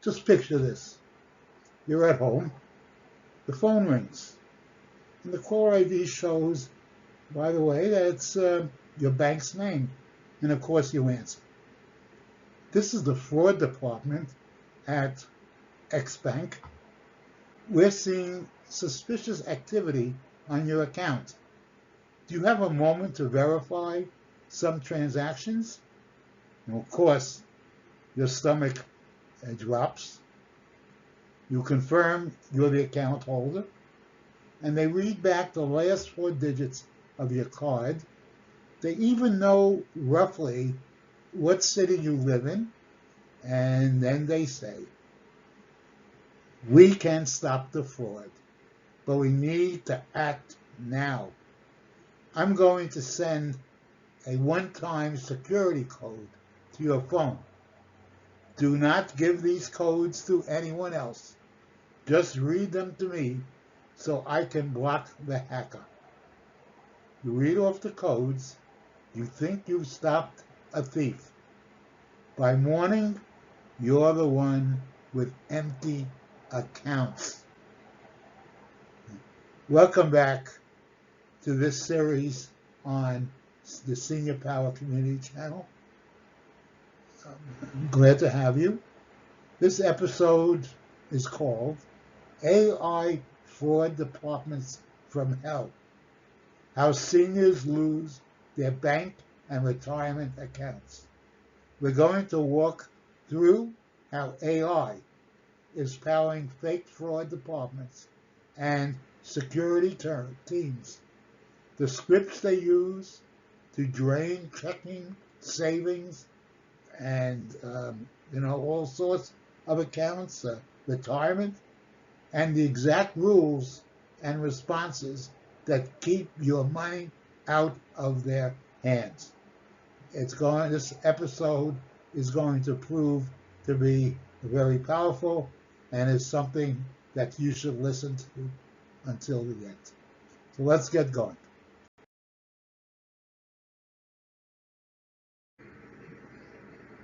Just picture this. You're at home, the phone rings, and the caller ID shows, by the way, that it's your bank's name. And of course you answer. This is the fraud department at X Bank. We're seeing suspicious activity on your account. Do you have a moment to verify some transactions? And of course, your stomach drops. You confirm you're the account holder, and they read back the last 4 digits of your card. They even know roughly what city you live in, and then they say, we can stop the fraud, but we need to act now. I'm going to send a one-time security code to your phone. Do not give these codes to anyone else. Just read them to me so I can block the hacker. You read off the codes. You think you've stopped a thief. By morning, you're the one with empty accounts. Welcome back to this series on the Senior Power Community Channel. I'm glad to have you. This episode is called AI Fraud Departments from Hell: How Seniors Lose Their Bank and Retirement Accounts. We're going to walk through how AI is powering fake fraud departments and security teams, the scripts they use to drain checking, savings, and all sorts of accounts, retirement, and the exact rules and responses that keep your money out of their hands. This episode is going to prove to be very powerful and is something that you should listen to until the end. So let's get going.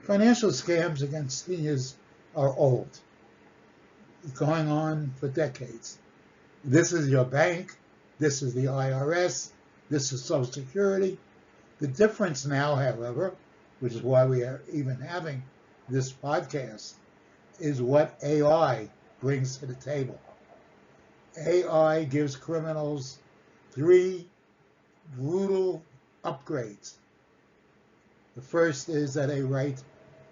Financial scams against seniors are old, going on for decades. This is your bank, this is the IRS, this is Social Security. The difference now, however, which is why we are even having this podcast, is what AI brings to the table. AI gives criminals 3 brutal upgrades. The first is that they write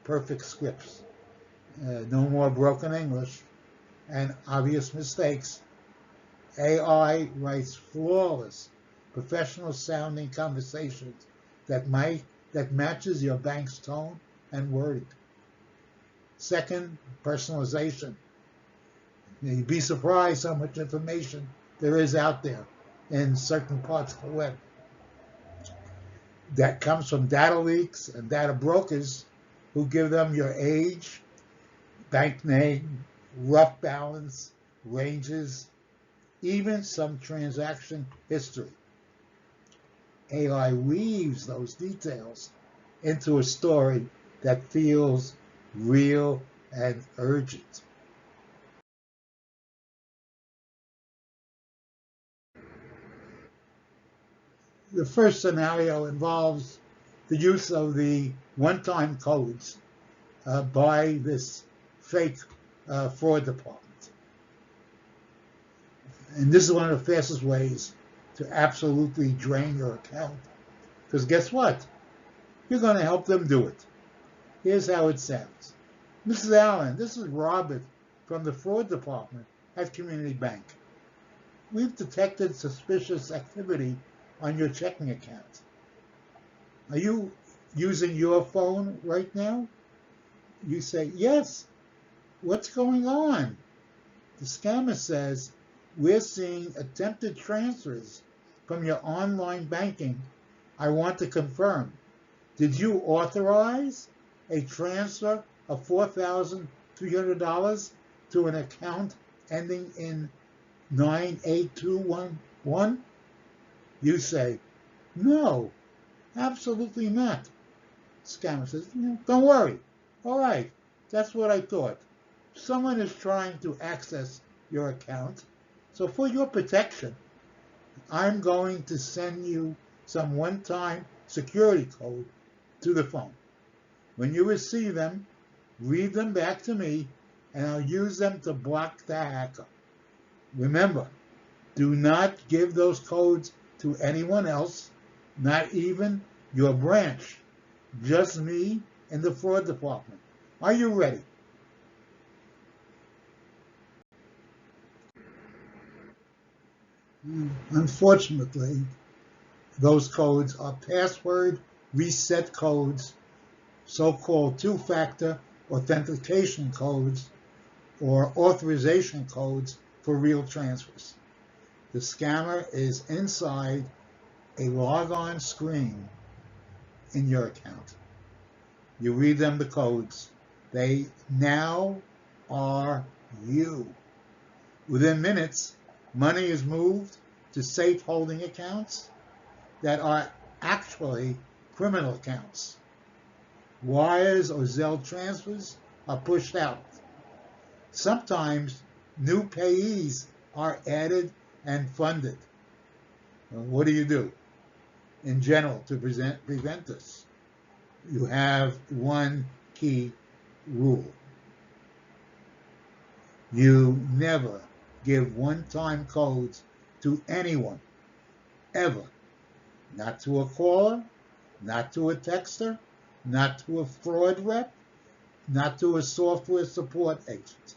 perfect scripts. No more broken English and obvious mistakes. AI writes flawless, professional-sounding conversations that matches your bank's tone and wording. Second, personalization. You'd be surprised how much information there is out there in certain parts of the web. That comes from data leaks and data brokers who give them your age, bank name, rough balance, ranges, even some transaction history. AI weaves those details into a story that feels real and urgent. The first scenario involves the use of the one-time codes by this fake fraud department. And this is one of the fastest ways to absolutely drain your account. Because guess what? You're going to help them do it. Here's how it sounds. Mrs. Allen, this is Robert from the fraud department at Community Bank. We've detected suspicious activity on your checking account. Are you using your phone right now? You say, yes. What's going on? The scammer says, we're seeing attempted transfers from your online banking. I want to confirm. Did you authorize a transfer of $4,300 to an account ending in 98211? You say, no, absolutely not. Scammer says, don't worry. All right, that's what I thought. someone is trying to access your account. So for your protection, I'm going to send you some one-time security code to the phone. When you receive them, read them back to me, and I'll use them to block the hacker. Remember, do not give those codes to anyone else, not even your branch, just me and the fraud department. Are you ready? Unfortunately, those codes are password reset codes, so-called two-factor authentication codes, or authorization codes for real transfers. The scammer is inside a logon screen in your account. You read them the codes. They now are you. Within minutes, money is moved to safe holding accounts that are actually criminal accounts. Wires or Zelle transfers are pushed out. Sometimes new payees are added and funded. Well, what do? In general, to prevent this? You have one key rule. You never give one-time codes to anyone, ever. Not to a caller, not to a texter, not to a fraud rep, not to a software support agent.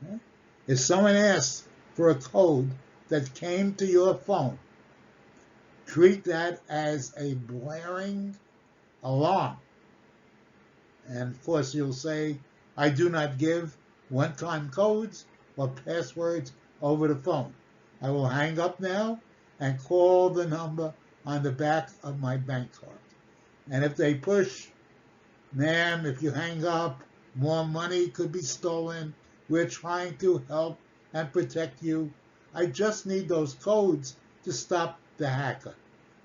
Okay? If someone asks for a code that came to your phone, treat that as a blaring alarm. And of course you'll say, I do not give one-time codes or passwords over the phone. I will hang up now and call the number on the back of my bank card. And if they push, ma'am, if you hang up, more money could be stolen. We're trying to help and protect you. I just need those codes to stop the hacker.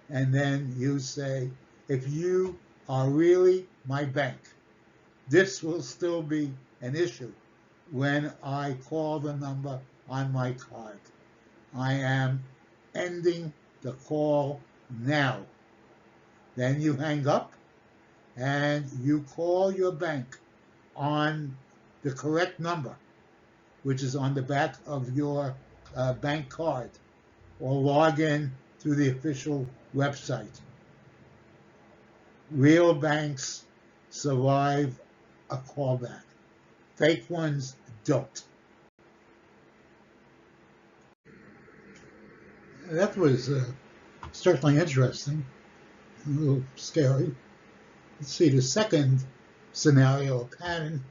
And then you say, if you are really my bank, this will still be an issue when I call the number on my card. I am ending the call now. Then you hang up and you call your bank on the correct number, which is on the back of your bank card, or log in to the official website. Real banks survive a callback. Fake ones don't. That was certainly interesting, a little scary. Let's see, the second scenario pattern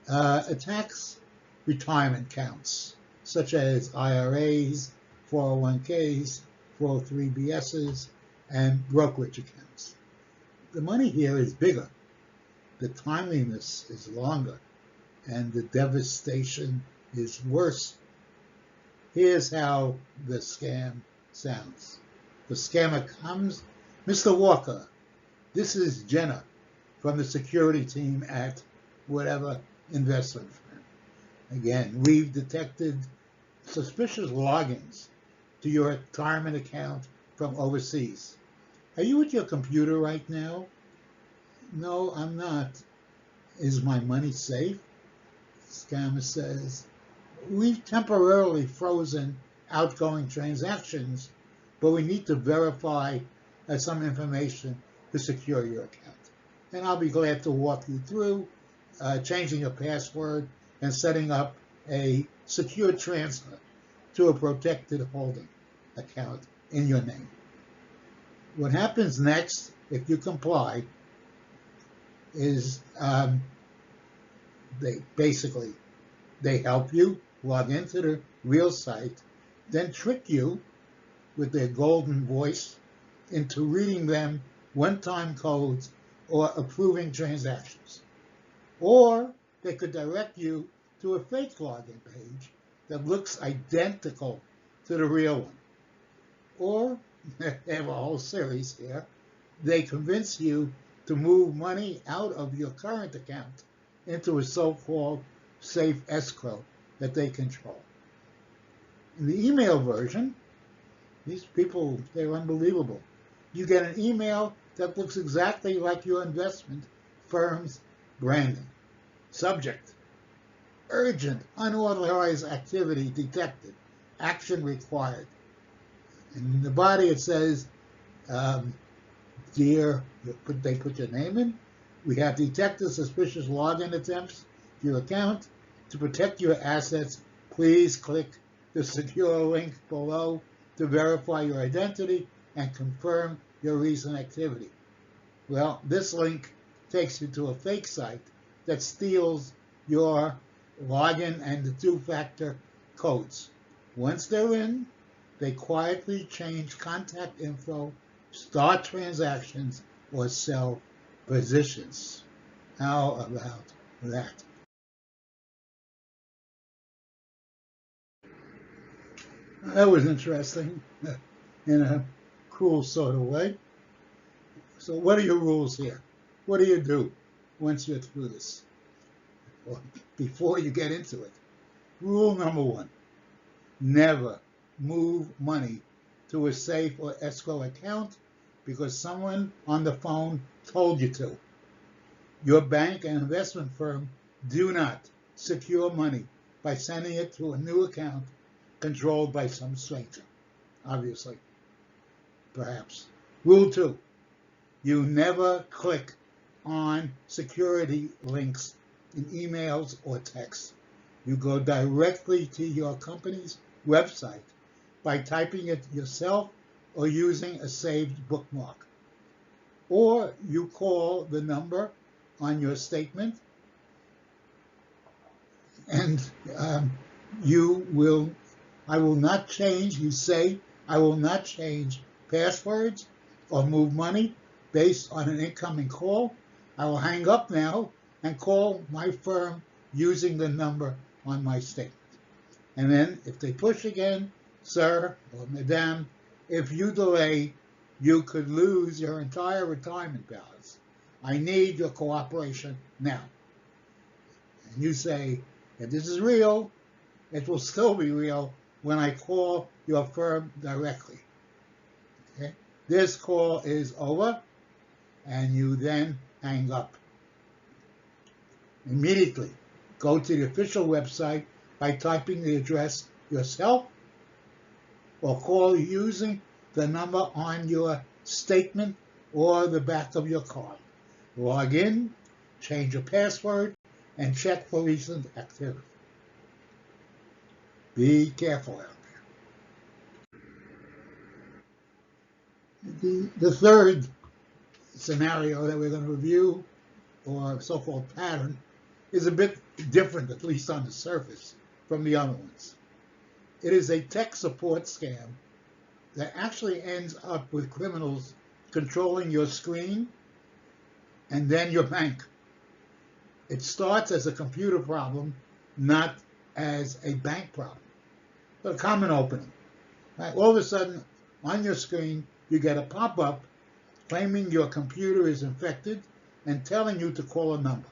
attacks retirement accounts, such as IRAs, 401ks, 403bs's, and brokerage accounts. The money here is bigger, the timeliness is longer, and the devastation is worse. Here's how the scam sounds. The scammer comes, Mr. Walker, this is Jenna from the security team at whatever investment firm. Again, we've detected suspicious logins to your retirement account from overseas. Are you at your computer right now? No, I'm not. Is my money safe? Scammer says, we've temporarily frozen outgoing transactions, but we need to verify some information to secure your account. And I'll be glad to walk you through changing your password and setting up a secure transfer to a protected holding account in your name. What happens next, if you comply, is they help you log into the real site, then trick you with their golden voice into reading them one-time codes or approving transactions. Or they could direct you to a fake login page that looks identical to the real one. Or, they have a whole series here, they convince you to move money out of your current account into a so-called safe escrow that they control. In the email version, these people, they're unbelievable. You get an email that looks exactly like your investment firm's branding. Subject: urgent, unauthorized activity detected. Action required. And in the body it says, dear, they put your name in. We have detected suspicious login attempts to your account. To protect your assets, please click the secure link below to verify your identity and confirm your recent activity. Well, this link takes you to a fake site that steals your login and the two-factor codes. Once they're in, they quietly change contact info, start transactions, or sell positions. How about that? That was interesting in a cool sort of way. So what are your rules here? What do you do once you're through this? Or before you get into it? Rule number one: never move money to a safe or escrow account because someone on the phone told you to. Your bank and investment firm do not secure money by sending it to a new account controlled by some stranger, obviously, perhaps. Rule two: you never click on security links in emails or texts. You go directly to your company's website by typing it yourself or using a saved bookmark. Or you call the number on your statement, and I will not change, you say, I will not change passwords or move money based on an incoming call. I will hang up now and call my firm using the number on my statement. And then if they push again, sir or madame, if you delay, you could lose your entire retirement balance. I need your cooperation now. And you say, if this is real, it will still be real when I call your firm directly. Okay? This call is over, and you then hang up. Immediately go to the official website by typing the address yourself or call using the number on your statement or the back of your card. Log in, change your password, and check for recent activity. Be careful out there. The third scenario that we're going to review, or so-called pattern, is a bit different, at least on the surface, from the other ones. It is a tech support scam that actually ends up with criminals controlling your screen and then your bank. It starts as a computer problem, not as a bank problem. A common opening. Right? All of a sudden, on your screen, you get a pop-up claiming your computer is infected and telling you to call a number.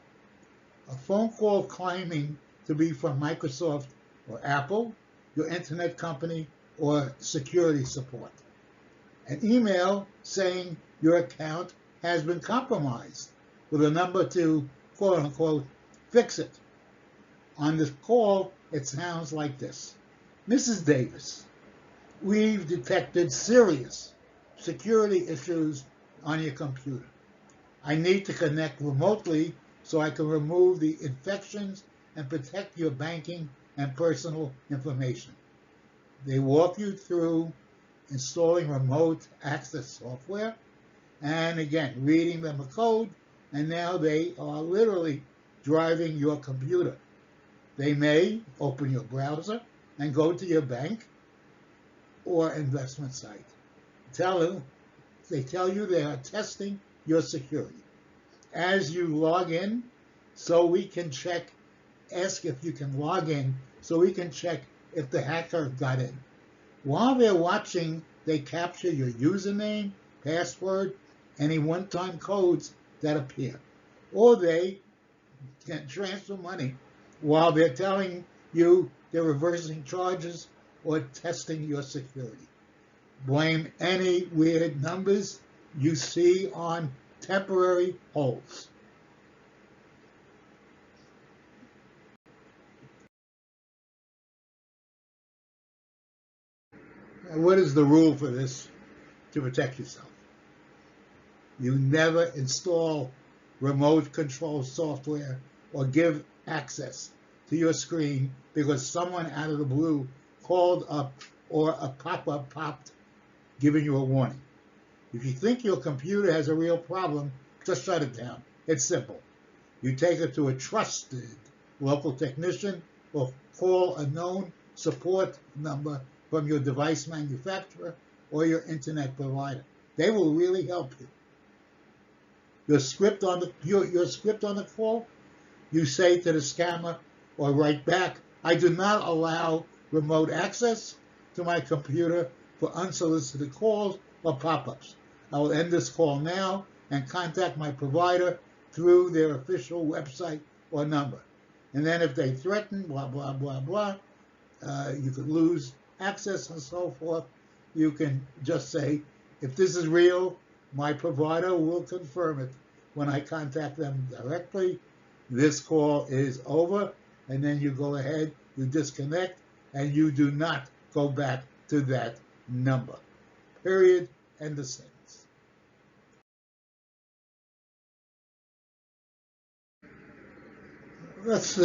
A phone call claiming to be from Microsoft or Apple, your internet company, or security support. An email saying your account has been compromised with a number to, quote-unquote, fix it. On this call, it sounds like this. Mrs. Davis, we've detected serious security issues on your computer. I need to connect remotely so I can remove the infections and protect your banking and personal information. They walk you through installing remote access software and, again, reading them a code, and now they are literally driving your computer. They may open your browser and go to your bank or investment site. They tell you they are testing your security. As you log in, so we can check, ask if you can log in, so we can check if the hacker got in. While they're watching, they capture your username, password, any one-time codes that appear. Or they can't transfer money while they're telling you they're reversing charges or testing your security. Blame any weird numbers you see on temporary holds. And what is the rule for this to protect yourself? You never install remote control software or give access to your screen because someone out of the blue called up or a pop-up popped giving you a warning. If you think your computer has a real problem, just shut it down. It's simple. You take it to a trusted local technician or call a known support number from your device manufacturer or your internet provider. They will really help you. Your script on the call, you say to the scammer or write back, I do not allow remote access to my computer for unsolicited calls or pop-ups. I will end this call now and contact my provider through their official website or number. And then if they threaten, blah, blah, blah, blah, you could lose access and so forth. You can just say, if this is real, my provider will confirm it when I contact them directly. This call is over, and then you go ahead, you disconnect, and you do not go back to that number. Period. End of sentence. Let's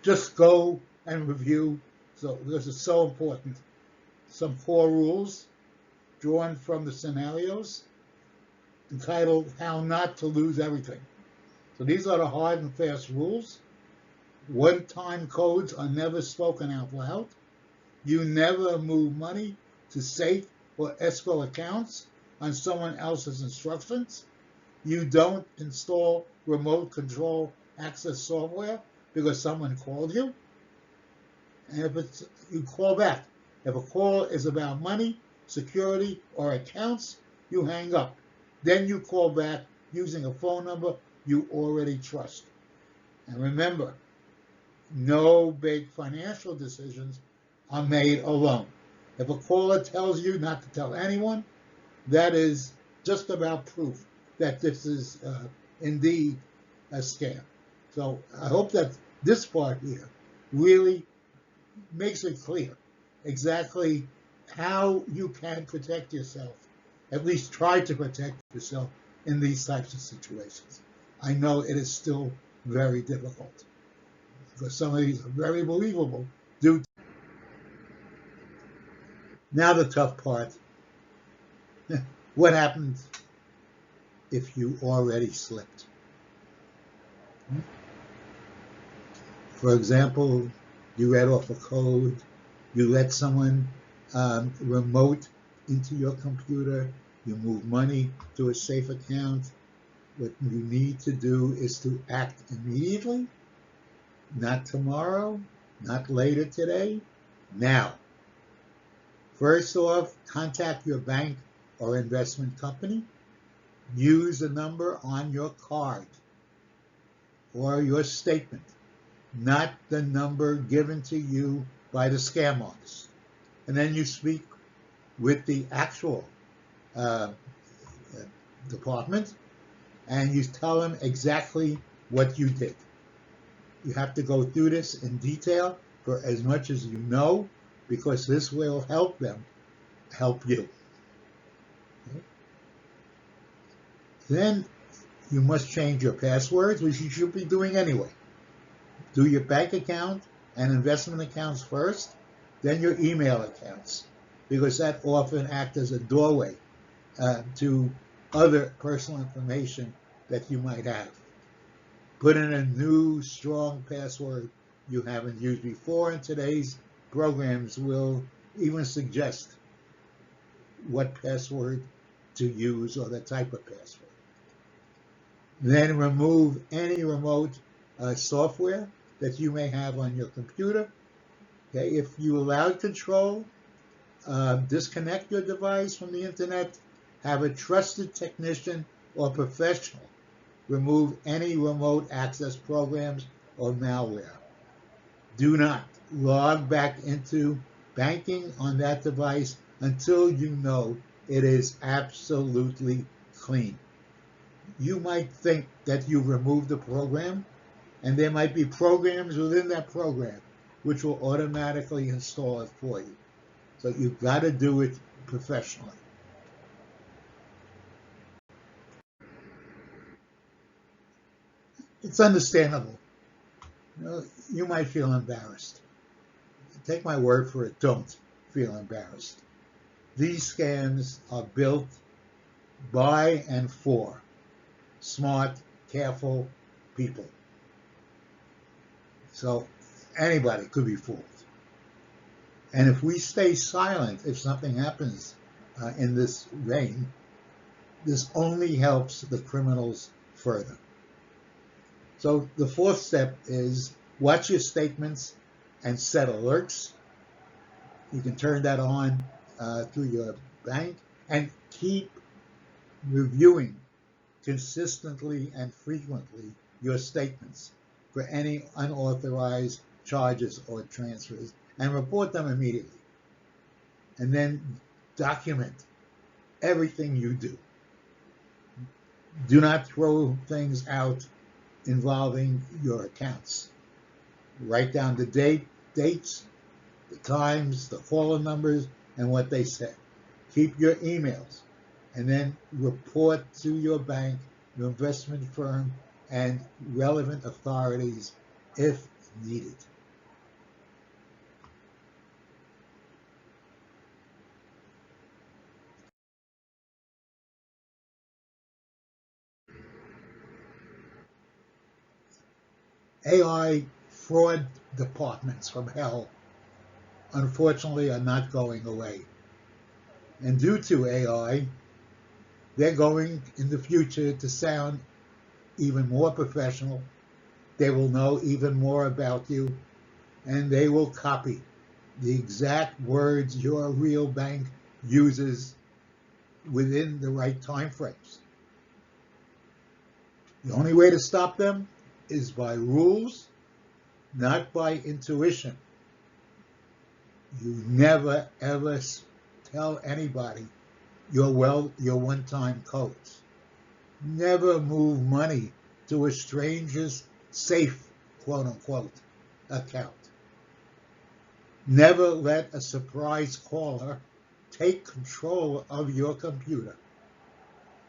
just go and review, so this is so important, some core rules drawn from the scenarios entitled How Not to Lose Everything. So these are the hard and fast rules. One-time codes are never spoken out loud. You never move money to safe or escrow accounts on someone else's instructions. You don't install remote control access software because someone called you. And if you call back. If a call is about money, security, or accounts, you hang up. Then you call back using a phone number you already trust. And remember, no big financial decisions are made alone. If a caller tells you not to tell anyone, that is just about proof that this is indeed a scam. So I hope that this part here really makes it clear exactly how you can protect yourself, at least try to protect yourself in these types of situations. I know it is still very difficult because some of these are very believable. Now the tough part. What happens if you already slipped? For example, you read off a code, you let someone remote into your computer, you move money to a safe account. What you need to do is to act immediately, not tomorrow, not later today, now. First off, contact your bank or investment company. Use the number on your card or your statement, not the number given to you by the scam artist. And then you speak with the actual department and you tell them exactly what you did. You have to go through this in detail for as much as you know, because this will help them help you. Okay. Then you must change your passwords, which you should be doing anyway. Do your bank account and investment accounts first, then your email accounts, because that often acts as a doorway to other personal information that you might have. Put in a new, strong password you haven't used before, and today's programs will even suggest what password to use or the type of password. Then remove any remote software that you may have on your computer. Okay, if you allowed control, disconnect your device from the internet, have a trusted technician or professional remove any remote access programs or malware. Do not log back into banking on that device until you know it is absolutely clean. You might think that you removed the program, and there might be programs within that program which will automatically install it for you. So you've got to do it professionally. It's understandable. You might feel embarrassed. Take my word for it, don't feel embarrassed. These scams are built by and for smart, careful people. So anybody could be fooled. And if we stay silent, if something happens in this vein, this only helps the criminals further. So the fourth step is watch your statements and set alerts. You can turn that on through your bank, and keep reviewing consistently and frequently your statements for any unauthorized charges or transfers, and report them immediately. And then document everything you do. Do not throw things out involving your accounts. Write down the dates, the times, the caller numbers, and what they said. Keep your emails, and then report to your bank, your investment firm, and relevant authorities if needed. AI fraud departments from hell, unfortunately, are not going away. And due to AI, they're going in the future to sound even more professional. They will know even more about you, and they will copy the exact words your real bank uses within the right time frames. The only way to stop them is by rules, not by intuition. You never ever tell anybody your one-time codes. Never move money to a stranger's safe, quote unquote, account. Never let a surprise caller take control of your computer.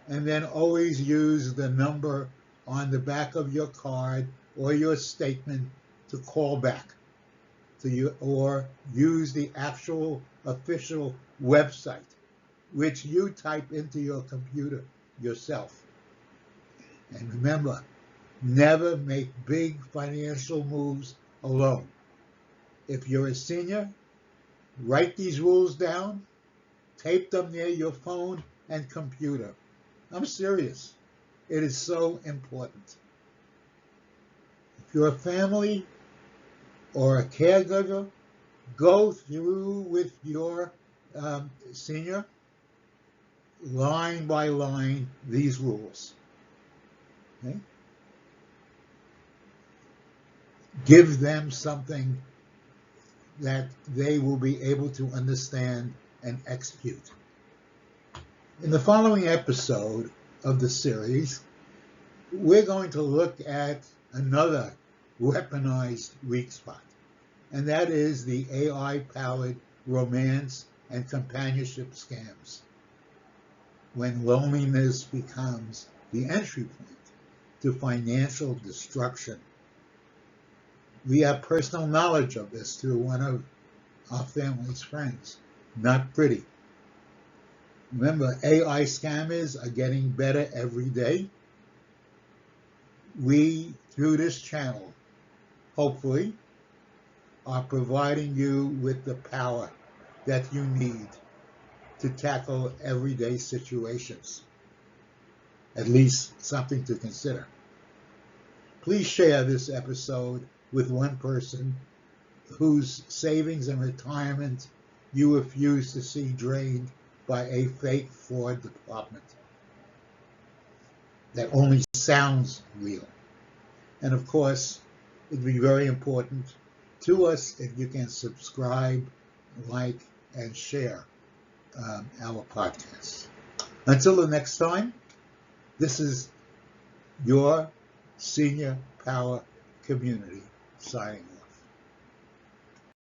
And then always use the number on the back of your card or your statement to call back to you, or use the actual official website, which you type into your computer yourself. And remember, never make big financial moves alone. If you're a senior, write these rules down, tape them near your phone and computer. I'm serious. It is so important. If you're a family or a caregiver, go through with your senior, line by line, these rules. Okay? Give them something that they will be able to understand and execute. In the following episode of the series, we're going to look at another weaponized weak spot, and that is the AI-powered romance and companionship scams, when loneliness becomes the entry point to financial destruction. We have personal knowledge of this through one of our family's friends. Not pretty. Remember, AI scammers are getting better every day. We, through this channel, hopefully, are providing you with the power that you need to tackle everyday situations. At least something to consider. Please share this episode with one person whose savings and retirement you refuse to see drained by a fake fraud department. that only sounds real. And of course, it'd be very important to us if you can subscribe, like, and share our podcast. Until the next time, this is your Senior Power Community signing off.